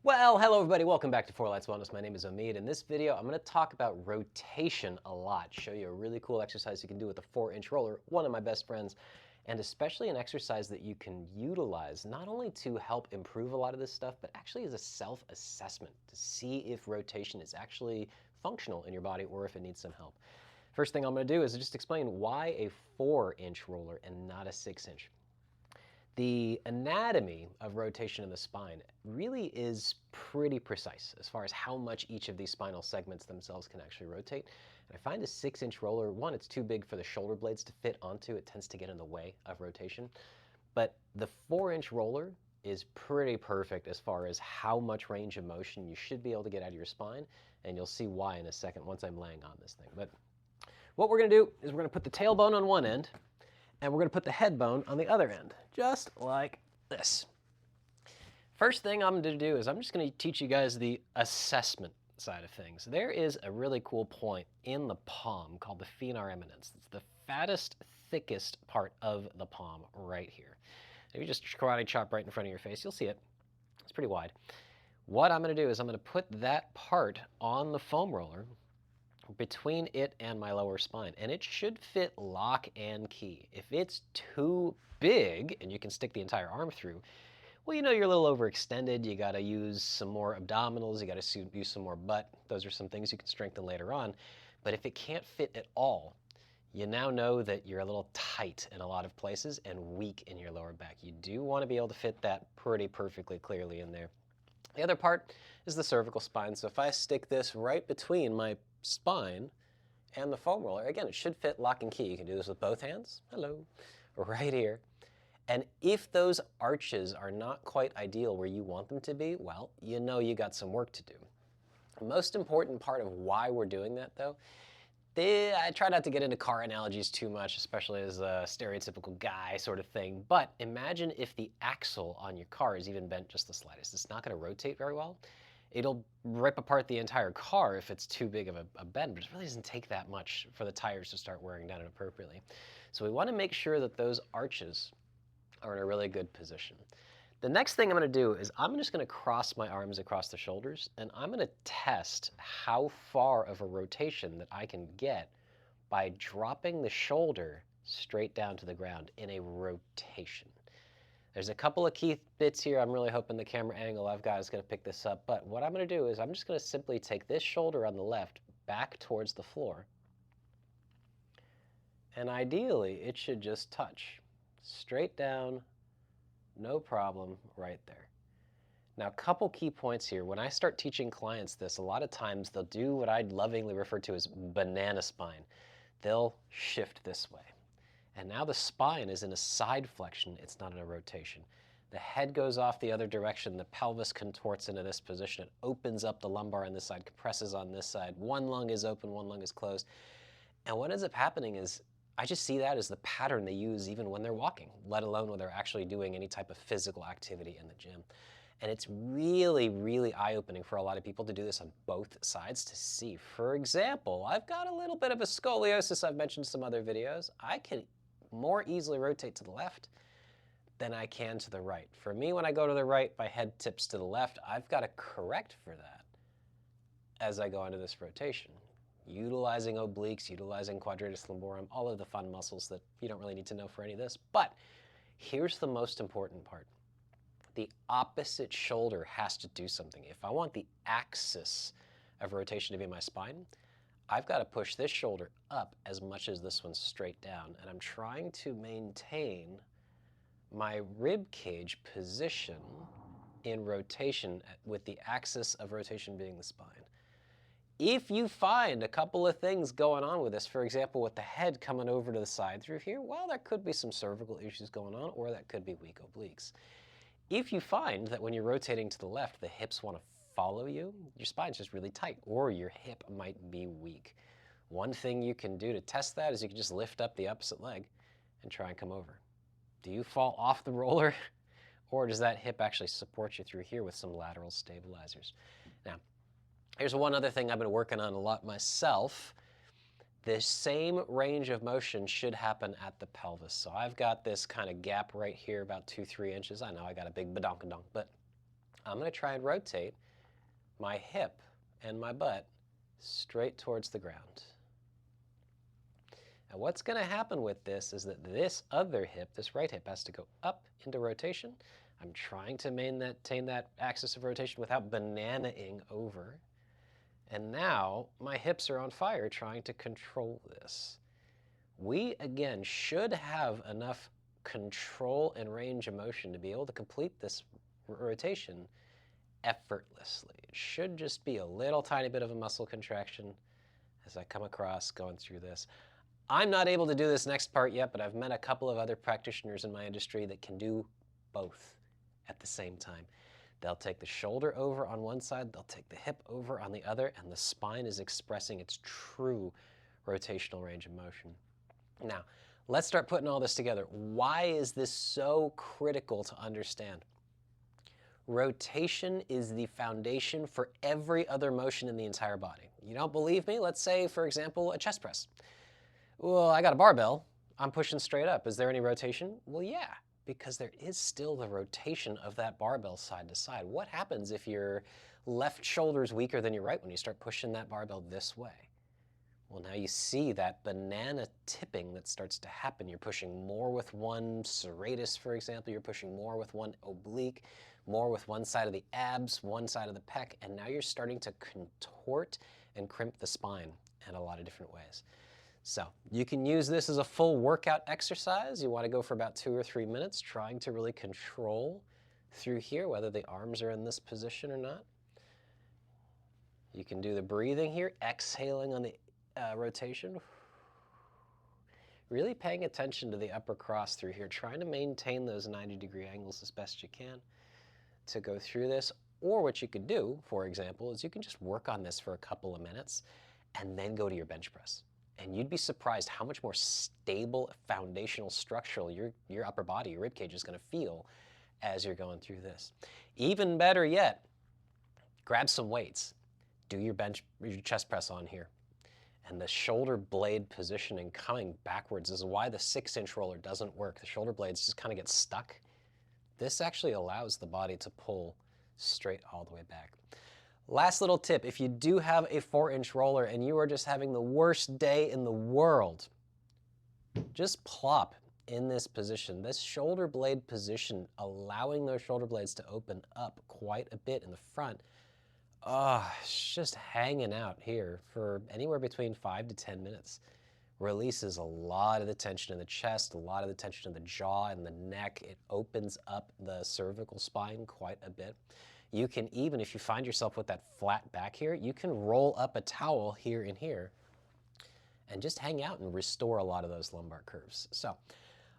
Well, hello everybody, welcome back to Four Lights Wellness. My name is Omid. In this video, I'm going to talk about rotation a lot, show you a really cool exercise you can do with a 4-inch roller, one of my best friends, and especially an exercise that you can utilize not only to help improve a lot of this stuff, but actually as a self-assessment to see if rotation is actually functional in your body or if it needs some help. First thing I'm going to do is just explain why a 4-inch roller and not a 6-inch. The anatomy of rotation in the spine really is pretty precise as far as how much each of these spinal segments themselves can actually rotate. And I find a 6-inch roller, one, it's too big for the shoulder blades to fit onto. It tends to get in the way of rotation. But the 4-inch roller is pretty perfect as far as how much range of motion you should be able to get out of your spine. And you'll see why in a second once I'm laying on this thing. But what we're going to do is we're going to put the tailbone on one end, and we're going to put the head bone on the other end, just like this. First thing I'm going to do is I'm just going to teach you guys the assessment side of things. There is a really cool point in the palm called the fenar eminence. It's the fattest, thickest part of the palm right here. If you just karate chop right in front of your face, you'll see it. It's pretty wide. What I'm going to do is I'm going to put that part on the foam roller between it and my lower spine, and it should fit lock and key. If it's too big and you can stick the entire arm through, well, you know you're a little overextended. You got to use some more abdominals, you got to use some more butt. Those are some things you can strengthen later on. But if it can't fit at all, you now know that you're a little tight in a lot of places and weak in your lower back. You do want to be able to fit that pretty perfectly clearly in there. The other part is the cervical spine. So if I stick this right between my spine and the foam roller, again, it should fit lock and key. You can do this with both hands. Hello. Right here. And if those arches are not quite ideal where you want them to be, well, you know you got some work to do. The most important part of why we're doing that, though, I try not to get into car analogies too much, especially as a stereotypical guy sort of thing, but imagine if the axle on your car is even bent just the slightest. It's not going to rotate very well. It'll rip apart the entire car if it's too big of a bend, but it really doesn't take that much for the tires to start wearing down inappropriately. So we want to make sure that those arches are in a really good position. The next thing I'm going to do is I'm just going to cross my arms across the shoulders, and I'm going to test how far of a rotation that I can get by dropping the shoulder straight down to the ground in a rotation. There's a couple of key bits here. I'm really hoping the camera angle I've got is going to pick this up, but what I'm going to do is I'm just going to simply take this shoulder on the left back towards the floor, and ideally it should just touch straight down. No problem, right there. Now, a couple key points here. When I start teaching clients this, a lot of times they'll do what I'd lovingly refer to as banana spine. They'll shift this way. And now the spine is in a side flexion. It's not in a rotation. The head goes off the other direction. The pelvis contorts into this position. It opens up the lumbar on this side, compresses on this side. One lung is open, one lung is closed. And what ends up happening is I just see that as the pattern they use even when they're walking, let alone when they're actually doing any type of physical activity in the gym. And it's really, really eye-opening for a lot of people to do this on both sides to see. For example, I've got a little bit of a scoliosis I've mentioned in some other videos. I can more easily rotate to the left than I can to the right. For me, when I go to the right, my head tips to the left. I've got to correct for that as I go into this rotation. Utilizing obliques, utilizing quadratus lumborum, all of the fun muscles that you don't really need to know for any of this. But here's the most important part. The opposite shoulder has to do something. If I want the axis of rotation to be my spine, I've got to push this shoulder up as much as this one's straight down. And I'm trying to maintain my rib cage position in rotation with the axis of rotation being the spine. If you find a couple of things going on with this, for example, with the head coming over to the side through here, well, there could be some cervical issues going on, or that could be weak obliques. If you find that when you're rotating to the left, the hips want to follow you, your spine's just really tight, or your hip might be weak. One thing you can do to test that is you can just lift up the opposite leg and try and come over. Do you fall off the roller, or does that hip actually support you through here with some lateral stabilizers? Now, here's one other thing I've been working on a lot myself. The same range of motion should happen at the pelvis. So I've got this kind of gap right here, about 2-3 inches. I know I got a big badonkadonk, but I'm going to try and rotate my hip and my butt straight towards the ground. And what's going to happen with this is that this other hip, this right hip, has to go up into rotation. I'm trying to maintain that axis of rotation without bananaing over. And now my hips are on fire trying to control this. We, again, should have enough control and range of motion to be able to complete this rotation effortlessly. It should just be a little tiny bit of a muscle contraction as I come across going through this. I'm not able to do this next part yet, but I've met a couple of other practitioners in my industry that can do both at the same time. They'll take the shoulder over on one side, they'll take the hip over on the other, and the spine is expressing its true rotational range of motion. Now, let's start putting all this together. Why is this so critical to understand? Rotation is the foundation for every other motion in the entire body. You don't believe me? Let's say, for example, a chest press. Well, I got a barbell. I'm pushing straight up. Is there any rotation? Well, yeah, because there is still the rotation of that barbell side to side. What happens if your left shoulder is weaker than your right when you start pushing that barbell this way? Well, now you see that banana tipping that starts to happen. You're pushing more with one serratus, for example. You're pushing more with one oblique, more with one side of the abs, one side of the pec, and now you're starting to contort and crimp the spine in a lot of different ways. So you can use this as a full workout exercise. You want to go for about 2 or 3 minutes trying to really control through here, whether the arms are in this position or not. You can do the breathing here, exhaling on the rotation. Really paying attention to the upper cross through here, trying to maintain those 90-degree angles as best you can to go through this. Or what you could do, for example, is you can just work on this for a couple of minutes and then go to your bench press. And you'd be surprised how much more stable, foundational, structural your upper body, your rib cage is going to feel as you're going through this. Even better yet, grab some weights. Do your chest press on here. And the shoulder blade positioning coming backwards is why the 6-inch roller doesn't work. The shoulder blades just kind of get stuck. This actually allows the body to pull straight all the way back. Last little tip, if you do have a 4-inch roller and you are just having the worst day in the world, just plop in this position. This shoulder blade position, allowing those shoulder blades to open up quite a bit in the front, it's just hanging out here for anywhere between 5 to 10 minutes. Releases a lot of the tension in the chest, a lot of the tension in the jaw and the neck. It opens up the cervical spine quite a bit. You can even, if you find yourself with that flat back here, you can roll up a towel here and here and just hang out and restore a lot of those lumbar curves. So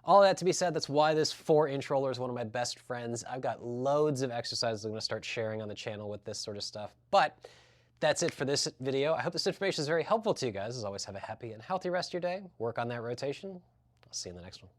all that to be said, that's why this 4-inch roller is one of my best friends. I've got loads of exercises I'm going to start sharing on the channel with this sort of stuff. But that's it for this video. I hope this information is very helpful to you guys. As always, have a happy and healthy rest of your day. Work on that rotation. I'll see you in the next one.